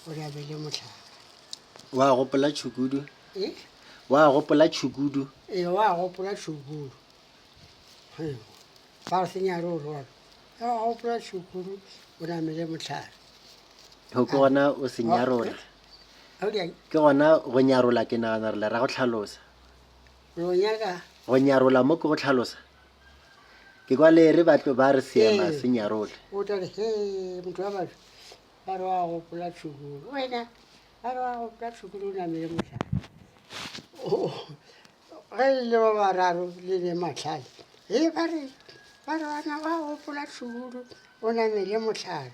o rabele motlha wa gopola tšhukudu e wa gopola tšhukudu e wa gopola tšhukudu ba re senyare o rwalo wa gopola tšhukudu o namele motlhare go ke gona o se nyarola ke gona go nyarola ke nagana re le ra go tlhalosa lo nyaka go nyarola mo ke go tlhalosa ke kwa le re batlo ba re seema se nyarole o tla re he motho wa batho ba re wa gopola tšhukudu wena ba re wa gopola tšhukudu o namele motlhare ge e le ba bararo le le matlhale e ba re bana wa gopola tšhukudu o namele motlhare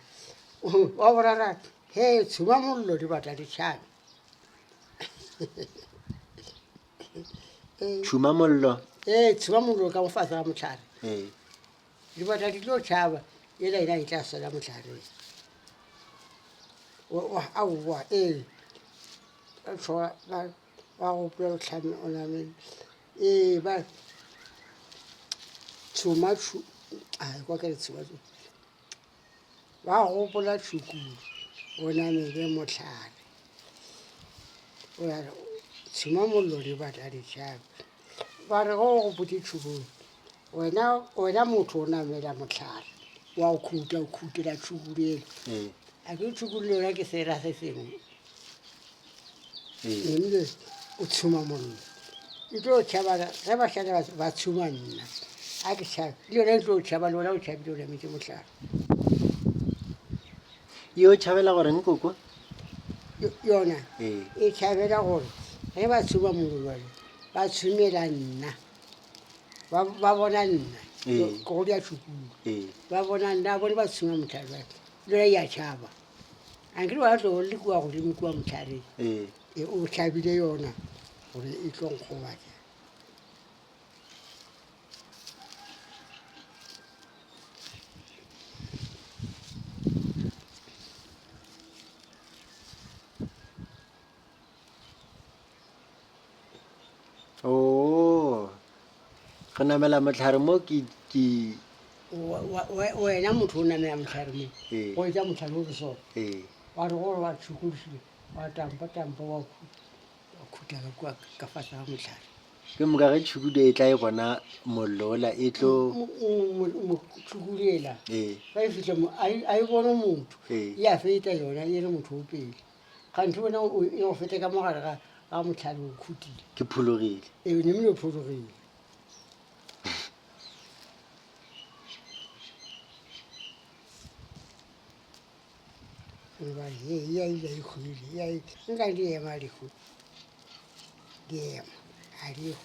wa borara he tshuma mollo di batla ditšhana tšhuma mollo tshuma mollo ka mofatse ga motlhare di batla di tlo tšhaba e la ena e tla sela motlhareng aowa wa gopola botlhame o namele ba tshuma kwa ke re tshuma wa gopola tšhukudu o namele motlhare o ya re tshuma mollo di batla ditšhaba ba re go gopotse tšhukudu wena motho o namela motlhare wa o khutela tšhukudu ele a ke tšhukudu le yona ke sera se sengwe emile o tshuma mollo e tlo tšhabana ge ba šale ba tshuma nna a ke tšhabe le yona e tlo tšhaba le ona o tšhabile o nametse motlhare yo tšhabela gore nkoko yona e tšhabela gore ge ba tshuma mollo ba tshumela nna ba bona nna go dia tšhukudu ba bona nna bone ba tshuma motlhare ba le yona ya tšhaba ankere wa tlo le kua godimo kua motlhareng o tšhabile yona gore e tlo nkgobatša go namela motlhare mo ke wena motho o namela motlhare mo go etsa motlhare o re sona wa re gore wa tšhukudušile wa tampa wa khutela kua ka fase ga motlhare ke moka ge tšhukudu e tla e bona mollo ola e tlo tšhukudu ela ga e fitlha mo a e bone motho e a feta yona e re motho o pele gantho bona e go fete ka mogare ga motlhare o khutile ke phologile nemile o phologile ba ya ile e khuile nka di ema di ema a di